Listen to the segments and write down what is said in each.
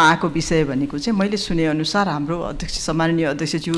आएको विषय भनेको चाहिँ मैले सुनेअनुसार हाम्रो अध्यक्ष सम्माननीय अध्यक्षज्यू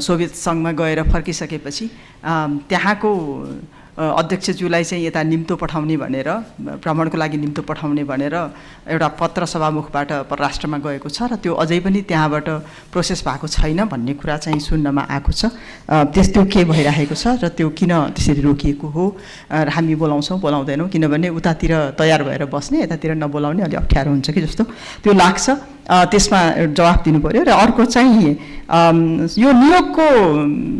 सोभियत सङ्घमा गएर फर्किसकेपछि त्यहाँको अध्यक्षज्यूलाई चाहिँ यता निम्तो पठाउने भनेर भ्रमणको लागि निम्तो पठाउने भनेर एउटा पत्र सभामुखबाट परराष्ट्रमा गएको छ र त्यो अझै पनि त्यहाँबाट प्रोसेस भएको छैन भन्ने कुरा चाहिँ सुन्नमा आएको छ। त्यो के भइरहेको छ र त्यो किन त्यसरी रोकिएको हो र हामी बोलाउँछौँ बोलाउँदैनौँ, किनभने उतातिर तयार भएर बस्ने यतातिर नबोलाउने अलि अप्ठ्यारो हुन्छ कि जस्तो त्यो लाग्छ। त्यसमा जवाफ दिनु पर्यो। र अर्को चाहिँ यो नियोगको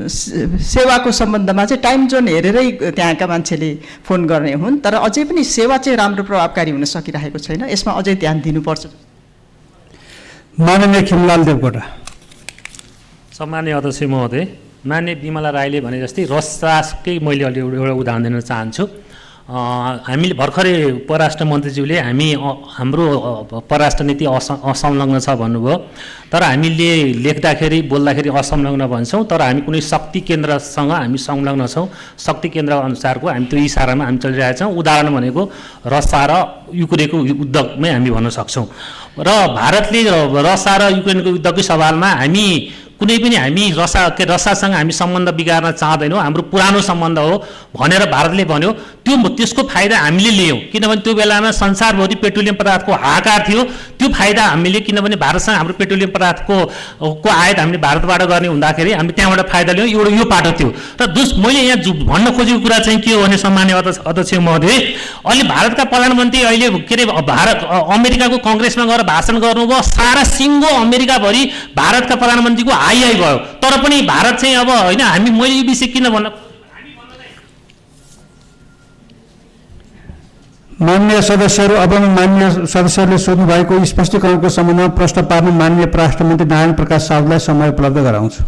सेवाको सम्बन्धमा चाहिँ टाइम जोन हेरेरै त्यहाँका मान्छेले फोन गर्ने हुन्, तर अझै पनि सेवा चाहिँ राम्रो प्रभावकारी हुन सकिरहेको छैन। यसमा अझै ध्यान दिनुपर्छ। माननीय खिमलाल देवकोटा। सम्माननीय अध्यक्ष महोदय, माननीय विमला राईले भने जस्तै रसरासकै मैले अलि एउटा उदाहरण दिन चाहन्छु। हामीले भर्खरै परराष्ट्र मन्त्रीज्यूले हाम्रो परराष्ट्र नीति असंलग्न छ भन्नुभयो, तर हामीले लेख्दाखेरि बोल्दाखेरि असंलग्न भन्छौँ, तर हामी कुनै शक्ति केन्द्रसँग हामी संलग्न छौँ। शक्ति केन्द्र अनुसारको हामी त्यो इसारामा हामी चलिरहेका छौँ। उदाहरण भनेको रसा र युक्रेनको युद्धमै हामी भन्न सक्छौँ। र भारतले रसा र युक्रेनको युद्धकै सवालमा हामी कुनै पनि हामी रसासँग हामी सम्बन्ध बिगार्न चाहदैनौँ, हाम्रो पुरानो सम्बन्ध हो भनेर भारतले भन्यो। त्यसको फाइदा हामीले लियौँ, किनभने त्यो बेलामा संसारभरि पेट्रोलियम पदार्थको हाहाकार थियो। त्यो फाइदा हामीले, किनभने भारतसँग हाम्रो पेट्रोलियम पदार्थको आयात हामीले भारतबाट गर्ने हुँदाखेरि हामीले त्यहाँबाट फाइदा लियौँ। एउटा यो पाटो थियो। र मैले यहाँ भन्न खोजेको कुरा चाहिँ के हो भने सम्माननीय अध्यक्ष महोदय, अहिले भारतका प्रधानमन्त्री अहिले के अरे अमेरिकाको कङ्ग्रेसमा गएर भाषण गर्नुभयो। सारा सिङ्गो अमेरिकाभरि भारतका प्रधानमन्त्रीको हाई भयो, तर पनि भारत चाहिँ अब होइन मैले यो विषय किन भन्न। माननीय सदस्यहरू, अब माननीय सदस्यहरूले सोध्नु भएको स्पष्टीकरणको सम्बन्धमा प्रश्न पार्नु माननीय परराष्ट्र मन्त्री नारायण प्रकाश साउदलाई समय उपलब्ध गराउँछु।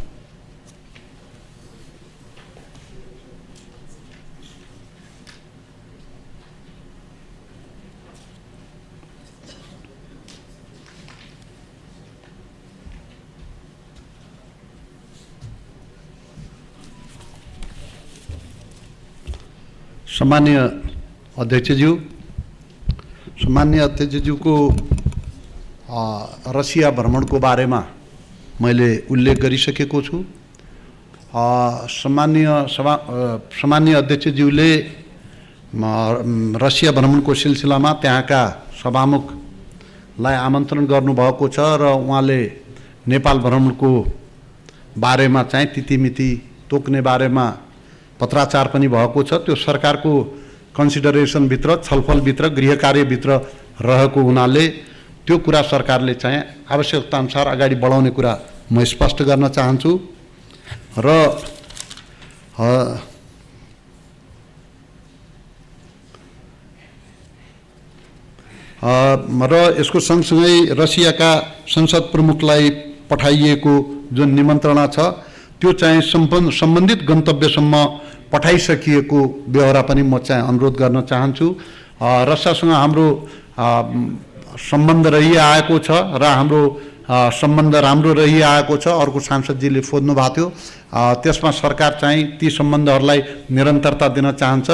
सम्माननीय अध्यक्षज्यूको रसिया भ्रमणको बारेमा मैले उल्लेख गरिसकेको छु। सम्माननीय अध्यक्षज्यूले रसिया भ्रमणको सिलसिलामा त्यहाँका सभामुखलाई आमन्त्रण गर्नुभएको छ र उहाँले नेपाल भ्रमणको बारेमा चाहिँ तिथिमिति तोक्ने बारेमा पत्राचार पनि भएको छ। त्यो सरकारको कन्सिडरेसनभित्र, छलफलभित्र, गृह कार्यभित्र रहेको हुनाले त्यो कुरा सरकारले चाहिँ आवश्यकताअनुसार अगाडि बढाउने कुरा म स्पष्ट गर्न चाहन्छु। र यसको सँगसँगै रसियाका संसद प्रमुखलाई पठाइएको जुन निमन्त्रणा छ त्यो चाहिँ सम्बन्धित गन्तव्यसम्म पठाइसकिएको व्यवहार पनि म चाहिँ अनुरोध गर्न चाहन्छु। रसियासँग हाम्रो सम्बन्ध रहिआएको छ र हाम्रो सम्बन्ध राम्रो रहिआएको छ। अर्को सांसदजीले सोध्नु भएको थियो, त्यसमा सरकार चाहिँ ती सम्बन्धहरूलाई निरन्तरता दिन चाहन्छ।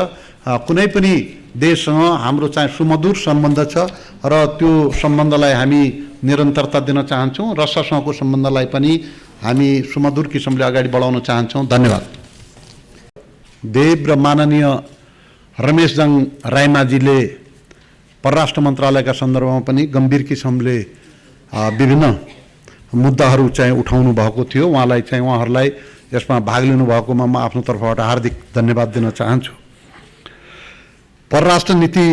कुनै पनि देशसँग हाम्रो चाहिँ सुमधुर सम्बन्ध छ र त्यो सम्बन्धलाई हामी निरन्तरता दिन चाहन्छौँ। रसियासँगको सम्बन्धलाई पनि हामी सुमधुर किसिमले अगाडि बढाउन चाहन्छौँ। धन्यवाद। देव र माननीय रमेशजङ रायमाझीले परराष्ट्र मन्त्रालयका सन्दर्भमा पनि गम्भीर किसिमले विभिन्न मुद्दाहरू चाहिँ उठाउनु भएको थियो। उहाँहरूलाई यसमा भाग लिनु भएकोमा म आफ्नो तर्फबाट हार्दिक धन्यवाद दिन चाहन्छु। परराष्ट्र नीति,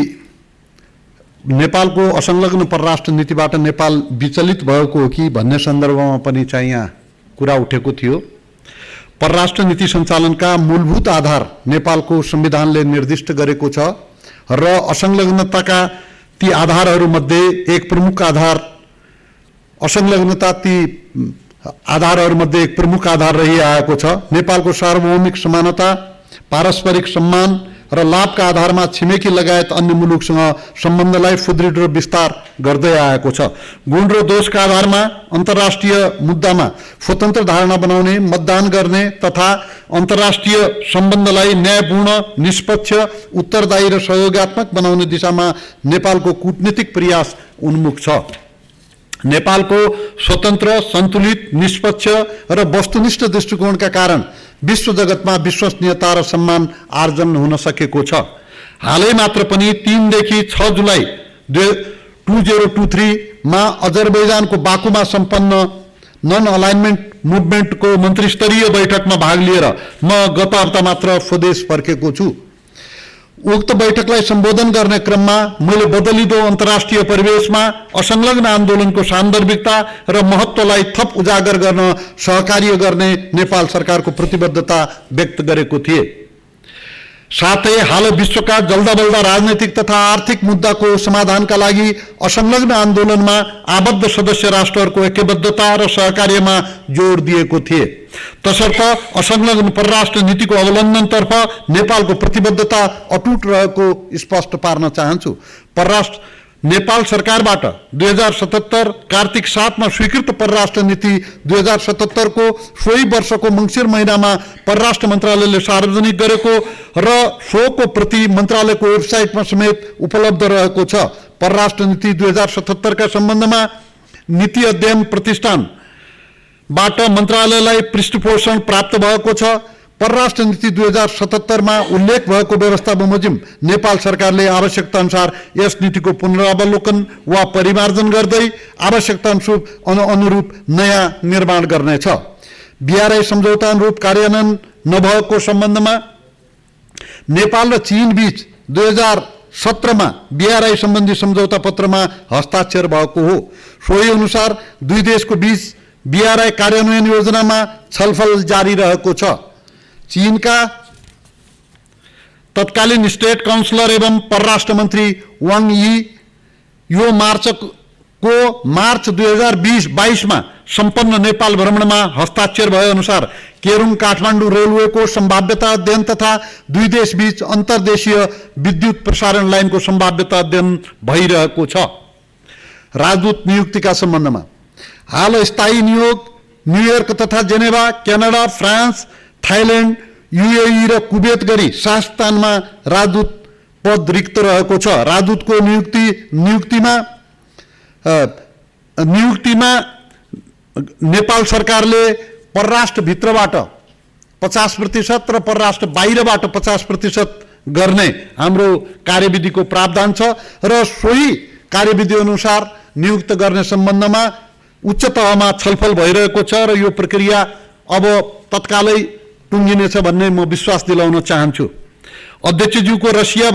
नेपालको असंलग्न परराष्ट्र नीतिबाट नेपाल विचलित भएको हो कि भन्ने सन्दर्भमा पनि चाहिँ यहाँ कुरा उठेको थियो। परराष्ट्र नीति सञ्चालनका मूलभूत आधार नेपालको संविधानले निर्दिष्ट गरेको छ र असंलग्नताका ती आधारहरूमध्ये एक प्रमुख आधार एक प्रमुख आधार रहिआएको छ। नेपालको सार्वभौमिक समानता, पारस्परिक सम्मान र लाभका आधारमा छिमेकी लगायत अन्य मुलुकसँग सम्बन्धलाई सुदृढ र विस्तार गर्दै आएको छ। गुण र दोषका आधारमा अन्तर्राष्ट्रिय मुद्दामा स्वतन्त्र धारणा बनाउने, मतदान गर्ने तथा अन्तर्राष्ट्रिय सम्बन्धलाई न्यायपूर्ण, निष्पक्ष, उत्तरदायी र सहयोगात्मक बनाउने दिशामा नेपालको कूटनीतिक प्रयास उन्मुख छ। नेपालको स्वतन्त्र, सन्तुलित, निष्पक्ष र वस्तुनिष्ठ दृष्टिकोणका कारण विश्व जगतमा विश्वसनीयता र सम्मान आर्जन हुन सकेको छ। हालै मात्र पनि 3 देखि 6 जुलाई 2023 मा अजरबैजानको बाकुमा सम्पन्न नन अलाइनमेन्ट मुभमेन्टको मन्त्रीस्तरीय बैठकमा भाग लिएर म गत हप्ता मात्र स्वदेश फर्केको छु। उक्त बैठकलाई सम्बोधन गर्ने क्रममा मैले बदलिदो अन्तर्राष्ट्रिय परिवेशमा असंलग्न आन्दोलनको सान्दर्भिकता र महत्त्वलाई थप उजागर गर्न सहकार्य गर्ने नेपाल सरकारको प्रतिबद्धता व्यक्त गरेको थिएँ। साथै हाल विश्वका जल्दाबल्दा राजनैतिक तथा आर्थिक मुद्दाको समाधानका लागि असंलग्न आन्दोलनमा आबद्ध सदस्य राष्ट्रहरूको ऐक्यबद्धता र सहकार्यमा जोड दिएको थिए। तसर्थ असंलग्न परराष्ट्र नीतिको अवलम्बनतर्फ नेपालको प्रतिबद्धता अटुट रहेको स्पष्ट पार्न चाहन्छु। नेपाल सरकारबाट 2077 कार्तिक 7 मा स्वीकृत परराष्ट्र नीति 2077 को सोही वर्षको मङ्सिर महिनामा परराष्ट्र मन्त्रालयले सार्वजनिक गरेको र सोको प्रति मन्त्रालयको वेबसाइटमा समेत उपलब्ध रहेको छ। परराष्ट्र नीति 2077 का सम्बन्धमा नीति अध्ययन प्रतिष्ठानबाट मन्त्रालयलाई पृष्ठपोषण प्राप्त भएको छ। परराष्ट्र नीति 2077 मा उल्लेख भएको व्यवस्था बमोजिम नेपाल सरकारले आवश्यकता अनुसार यस नीतिको पुनरावलोकन वा परिमार्जन गर्दै आवश्यकता अनुरूप नयाँ निर्माण गर्नेछ। बीआरआई सम्झौता अनुरूप कार्यान्वयन नभएको सम्बन्धमा नेपाल र चीन बीच 2017 मा बीआरआई सम्बन्धी सम्झौता पत्रमा हस्ताक्षर भएको हो। सोही अनुसार दुई देशको बीच बीआरआई कार्यान्वयन योजनामा छलफल जारी रहेको छ। चीनका तत्कालीन स्टेट काउन्सिलर एवं परराष्ट्र मन्त्री वाङ यी यो मार्च 2022 मा सम्पन्न नेपाल भ्रमणमा हस्ताक्षर भए अनुसार केरुङ काठमाडौँ रेलवेको सम्भाव्यता अध्ययन तथा दुई देश बीच अन्तर्देशीय विद्युत प्रसारण लाइनको सम्भाव्यता अध्ययन भइरहेको छ। राजदूत नियुक्तिका सम्बन्धमा हाल स्थायी नियोग न्युयोर्क तथा Geneva, Canada, France, Thailand, UAE र कुवेत गरी 7 स्थानमा राजदूत पद रिक्त रहेको छ। राजदूतको नियुक्तिमा नेपाल सरकारले परराष्ट्र भित्रबाट 50% र परराष्ट्र बाहिरबाट 50% गर्ने हाम्रो कार्यविधिको प्रावधान छ र सोही कार्यविधि अनुसार नियुक्त गर्ने सम्बन्धमा उच्च तहमा छलफल भइरहेको छ र यो प्रक्रिया अब तत्कालै टुङ्गिनेछ भन्ने म विश्वास दिलाउन चाहन्छु। अध्यक्षज्यूको रसिया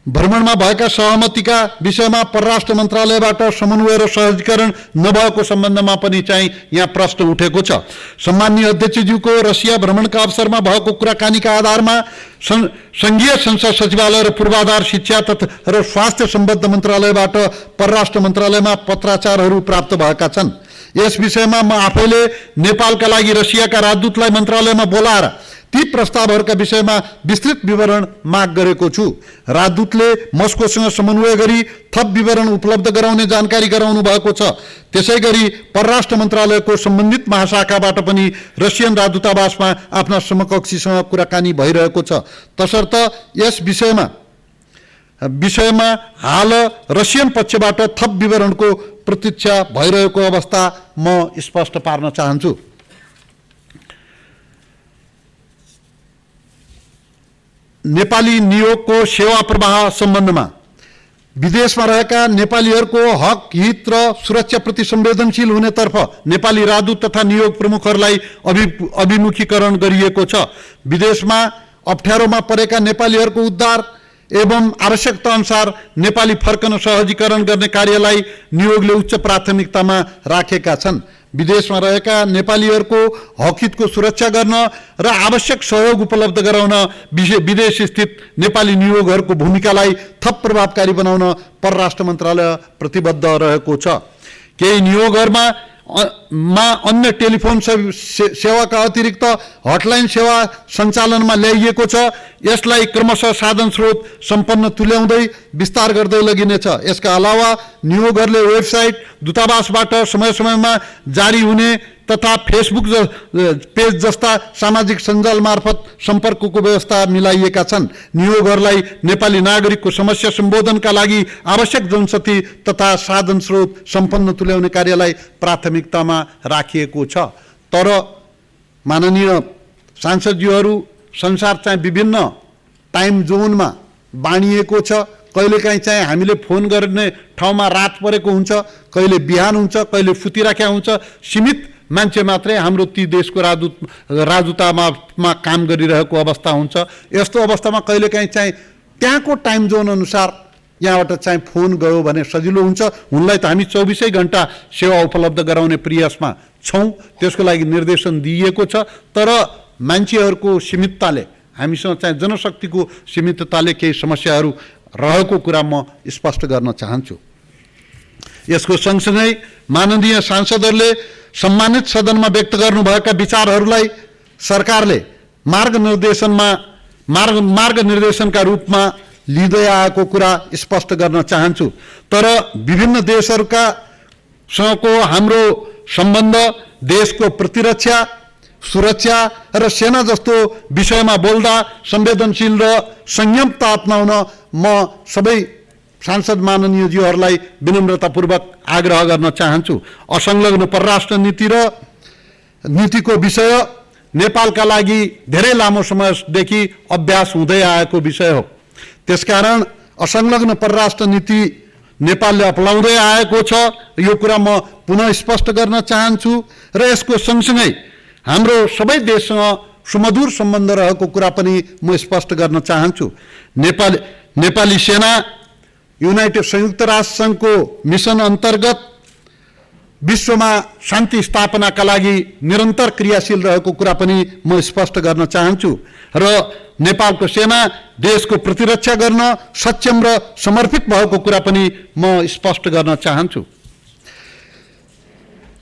भ्रमणमा भएका सहमतिका विषयमा परराष्ट्र मन्त्रालयबाट समन्वय र सहजीकरण नभएको सम्बन्धमा पनि चाहिँ यहाँ प्रश्न उठेको छ। सम्माननीय अध्यक्षज्यूको रसिया भ्रमणका अवसरमा भएको कुराकानीका आधारमा संघीय संसद सचिवालय र पूर्वाधार शिक्षा तथा र स्वास्थ्य सम्बद्ध मन्त्रालयबाट परराष्ट्र मन्त्रालयमा पत्राचारहरू प्राप्त भएका छन्। यस विषयमा म आफैले नेपालका लागि रसियाका राजदूतलाई मन्त्रालयमा बोलाएर ती प्रस्तावहरूका विषयमा विस्तृत विवरण माग गरेको छु। राजदूतले मस्कोसँग समन्वय गरी थप विवरण उपलब्ध गराउने जानकारी गराउनु भएको छ। त्यसैगरी परराष्ट्र मन्त्रालयको सम्बन्धित महाशाखाबाट पनि रसियन राजदूतावासमा आफ्ना समकक्षीसँग कुराकानी भइरहेको छ। तसर्थ यस विषयमा हाल रसियन पक्षबाट थप विवरणको प्रतीक्षा भइरहेको अवस्था म स्पष्ट पार्न चाहन्छु। नेपाली नियोगको सेवा प्रवाह सम्बन्धमा विदेशमा रहेका नेपालीहरूको हक, हित र सुरक्षाप्रति संवेदनशील हुनेतर्फ नेपाली राजदूत तथा नियोग प्रमुखहरूलाई अभिमुखीकरण गरिएको छ। विदेशमा अप्ठ्यारोमा परेका नेपालीहरूको उद्धार एवं आवश्यकता अनुसार नेपाली फर्कन सहजीकरण गर्ने कार्यलाई नियोगले उच्च प्राथमिकतामा राखेका छन्। विदेशमा रहेका नेपालीहरूको हकहितको सुरक्षा गर्न र आवश्यक सहयोग उपलब्ध गराउन विदेश स्थित नेपाली नियोगहरूको भूमिकालाई थप प्रभावकारी बनाउन परराष्ट्र मन्त्रालय प्रतिबद्ध रहेको छ। केही नियोगहरूमा अन्य टेलिफोन सेवाका अतिरिक्त हटलाइन सेवा सञ्चालनमा ल्याइएको छ। यसलाई क्रमशः साधन स्रोत सम्पन्न तुल्याउँदै विस्तार गर्दै लगिनेछ। यसका अलावा नियोगहरूले वेबसाइट दूतावासबाट समय समयमा जारी हुने तथा फेसबुक पेज जस्ता सामाजिक सञ्जाल मार्फत सम्पर्कको व्यवस्था मिलाइएका छन्। नियोगहरूलाई नेपाली नागरिकको समस्या सम्बोधनका लागि आवश्यक जनशक्ति तथा साधन स्रोत सम्पन्न तुल्याउने कार्यलाई प्राथमिकतामा राखिएको छ। तर माननीय सांसदज्यूहरू, संसार चाहिँ विभिन्न टाइम जोनमा बाँडिएको छ। कहिलेकाहीँ चाहिँ हामीले फोन गर्ने ठाउँमा रात परेको हुन्छ, कहिले बिहान हुन्छ, कहिले फुतिराख्या हुन्छ। सीमित मान्छे मात्रै हाम्रो ती देशको राजदूतामा काम गरिरहेको अवस्था हुन्छ। यस्तो अवस्थामा कहिलेकाहीँ चाहिँ त्यहाँको टाइम जोन अनुसार यहाँबाट चाहिँ फोन गयो भने सजिलो हुन्छ। उनलाई त हामी 24 घण्टा सेवा उपलब्ध गराउने प्रयासमा छौँ, त्यसको लागि निर्देशन दिइएको छ। तर मान्छेहरूको सीमितताले, हामीसँग चाहिँ जनशक्तिको सीमितताले केही समस्याहरू रहेको कुरा म स्पष्ट गर्न चाहन्छु। यसको सँगसँगै माननीय सांसदहरूले सम्मानित सदनमा व्यक्त गर्नुभएका विचारहरूलाई सरकारले मार्गनिर्देशनका रूपमा लिँदै आएको कुरा स्पष्ट गर्न चाहन्छु। तर विभिन्न देशहरूका सँगको हाम्रो सम्बन्ध, देशको प्रतिरक्षा, सुरक्षा र सेना जस्तो विषयमा बोल्दा संवेदनशील र संयमता अपनाउन म सबै सांसद माननीयज्यूहरूलाई विनम्रतापूर्वक आग्रह गर्न चाहन्छु। असंलग्न परराष्ट्र नीतिको विषय नेपालका लागि धेरै लामो समयदेखि अभ्यास हुँदै आएको विषय हो। त्यसकारण असंलग्न परराष्ट्र नीति नेपालले अपनाउँदै आएको छ, यो कुरा म पुनः स्पष्ट गर्न चाहन्छु। र यसको सँगसँगै हाम्रो सबै देशसँग सुमधुर सम्बन्ध रहेको कुरा पनि म स्पष्ट गर्न चाहन्छु। नेपाली सेना युनाइटेड संयुक्त राष्ट्र सङ्घको मिसन अन्तर्गत विश्वमा शान्ति स्थापनाका लागि निरन्तर क्रियाशील रहेको कुरा पनि म स्पष्ट गर्न चाहन्छु। र नेपालको सेना देशको प्रतिरक्षा गर्न सक्षम र समर्पित भएको कुरा पनि म स्पष्ट गर्न चाहन्छु।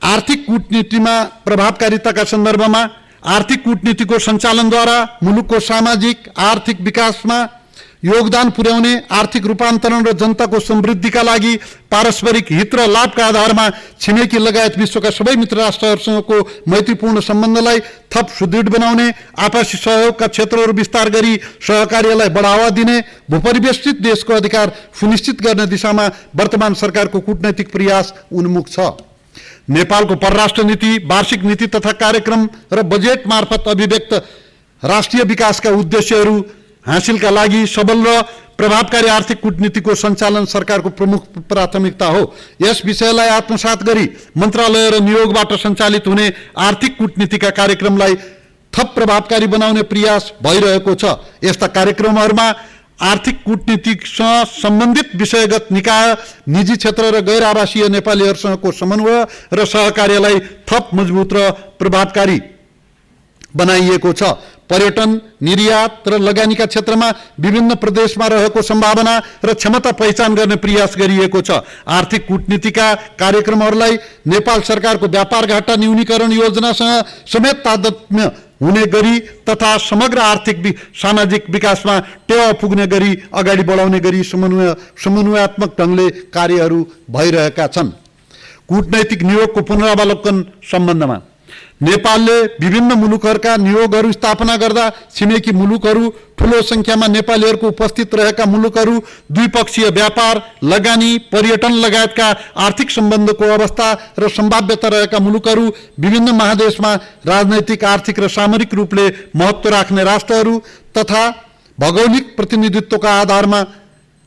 आर्थिक कूटनीतिमा प्रभावकारिताका सन्दर्भमा आर्थिक कूटनीतिको सञ्चालनद्वारा मुलुकको सामाजिक आर्थिक विकासमा योगदान पुर्याउने, आर्थिक रूपान्तरण र जनताको समृद्धिका लागि पारस्परिक हित र लाभका आधारमा छिमेकी लगायत विश्वका सबै मित्र राष्ट्रहरूसँगको मैत्रीपूर्ण सम्बन्धलाई थप सुदृढ बनाउने, आपसी सहयोगका क्षेत्रहरू विस्तार गरी सहकार्यलाई बढावा दिने, भूपरिवेष्टित देशको अधिकार सुनिश्चित गर्ने दिशामा वर्तमान सरकारको कूटनैतिक प्रयास उन्मुख छ। नेपालको परराष्ट्र नीति, वार्षिक नीति तथा कार्यक्रम र बजेट मार्फत अभिव्यक्त राष्ट्रिय विकासका उद्देश्यहरू हासिलका लागि सबल र प्रभावकारी आर्थिक कूटनीतिको सञ्चालन सरकारको प्रमुख प्राथमिकता हो। यस विषयलाई आत्मसात गरी मन्त्रालय र नियोगबाट सञ्चालित हुने आर्थिक कूटनीतिका कार्यक्रमलाई थप प्रभावकारी बनाउने प्रयास भइरहेको छ। यस्ता कार्यक्रमहरूमा आर्थिक कूटनीतिसँग सम्बन्धित विषयगत निकाय, निजी क्षेत्र र गैर आवासीय नेपालीहरूसँगको समन्वय र सहकार्यलाई थप मजबुत र प्रभावकारी बनाइएको छ। पर्यटन, निर्यात र लगानीका क्षेत्रमा विभिन्न प्रदेशमा रहेको सम्भावना र क्षमता पहिचान गर्ने प्रयास गरिएको छ। आर्थिक कूटनीतिका कार्यक्रमहरूलाई नेपाल सरकारको व्यापार घाटा न्यूनीकरण योजनासँग समेत तादात्म्य हुने गरी तथा समग्र आर्थिक सामाजिक विकासमा टेवा पुग्ने गरी अगाडि बढाउने गरी समन्वयात्मक ढङ्गले कार्यहरू भइरहेका छन्। कूटनैतिक नियोगको पुनरावलोकन सम्बन्धमा नेपालले विभिन्न मुलुकहरूका नियोगहरू स्थापना गर्दा छिमेकी मुलुकहरू, ठुलो सङ्ख्यामा नेपालीहरूको उपस्थित रहेका मुलुकहरू, द्विपक्षीय व्यापार, लगानी, पर्यटन लगायतका आर्थिक सम्बन्धको अवस्था र सम्भाव्यता रहेका मुलुकहरू, विभिन्न महादेशमा राजनैतिक, आर्थिक र सामरिक रूपले महत्त्व राख्ने राष्ट्रहरू तथा भौगोलिक प्रतिनिधित्वका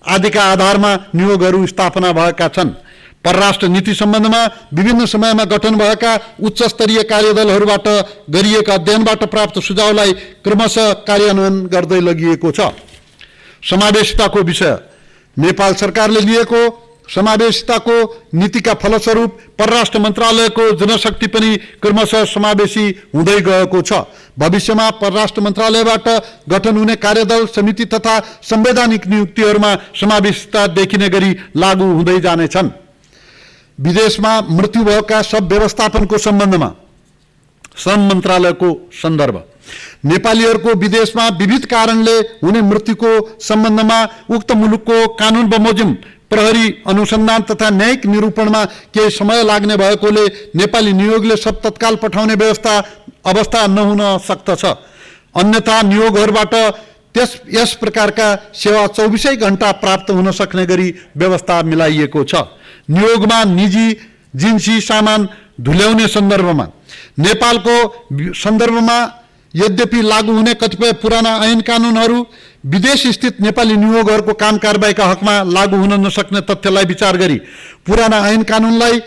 आदिका आधारमा नियोगहरू स्थापना भएका छन्। परराष्ट्र नीति सम्बन्धमा विभिन्न समयमा गठन भएका उच्च स्तरीय कार्यदलहरूबाट गरिएका अध्ययनबाट प्राप्त सुझावलाई क्रमशः कार्यान्वयन गर्दै लगिएको छ। समावेशिताको विषय, नेपाल सरकारले लिएको समावेशिताको नीतिका फलस्वरूप परराष्ट्र मन्त्रालयको जनशक्ति पनि क्रमशः समावेशी हुँदै गएको छ। भविष्यमा परराष्ट्र मन्त्रालयबाट गठन हुने कार्यदल, समिति तथा संवैधानिक नियुक्तिहरूमा समावेशिता देखिने गरी लागू हुँदै जानेछन्। विदेशमा मृत्यु भएका सब व्यवस्थापनको सम्बन्धमा श्रम मन्त्रालयको सन्दर्भ, नेपालीहरूको विदेशमा विविध कारणले हुने मृत्युको सम्बन्धमा उक्त मुलुकको कानुन बमोजिम प्रहरी अनुसन्धान तथा न्यायिक निरूपणमा केही समय लाग्ने भएकोले नेपाली नियोगले सब तत्काल पठाउने अवस्था नहुन सक्दछ। अन्यथा नियोगहरूबाट यस प्रकारका सेवा 24 घण्टा प्राप्त हुन सक्ने गरी व्यवस्था मिलाइएको छ। नियोगमा निजी जिन्सी सामान धुल्याउने सन्दर्भमा नेपालको सन्दर्भमा यद्यपि लागू हुने कतिपय पुराना ऐन कानुनहरू विदेश स्थित नेपाली नियोगहरूको काम कारबाहीका हकमा लागू हुन नसक्ने तथ्यलाई विचार गरी पुराना ऐन कानुनलाई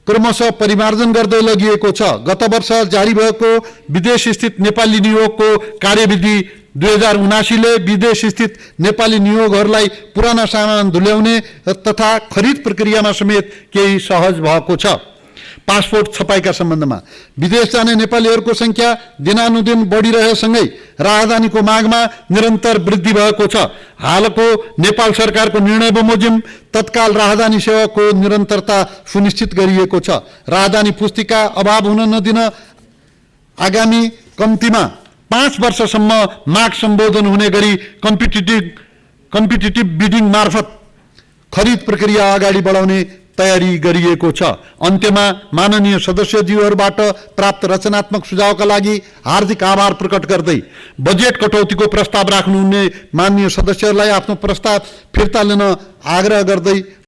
क्रमशः परिमार्जन गर्दै लगिएको छ। गत वर्ष जारी भएको विदेश स्थित नेपाली नियोगको कार्यविधि 2079 ले विदेश स्थित नेपाली नियोगहरूलाई पुराना सामान धुल्याउने तथा खरिद प्रक्रियामा समेत केही सहज भएको छ। पासपोर्ट छपाईका सम्बन्धमा विदेश जाने नेपालीहरूको संख्या दिनानुदिन बढिरहेसँगै राजधानीको मागमा निरन्तर वृद्धि भएको छ। हालको नेपाल सरकारको निर्णय बमोजिम तत्काल राजधानी सेवाको निरन्तरता सुनिश्चित गरिएको छ। राजधानी पुस्तिका अभाव हुन नदिन आगामी कम्तीमा 5 वर्षसम्म माग सम्बोधन हुने गरी कम्पिटिटिभ बिडिङ मार्फत खरिद प्रक्रिया अगाडि बढाउने तयारी गरिएको छ। अन्त्यमा माननीय सदस्यज्यूहरूबाट प्राप्त रचनात्मक सुझावका लागि हार्दिक आभार प्रकट गर्दै बजेट कटौतीको प्रस्ताव राख्नुहुने माननीय सदस्यहरूलाई आफ्नो प्रस्ताव फिर्ता लिन आग्रह गर्दै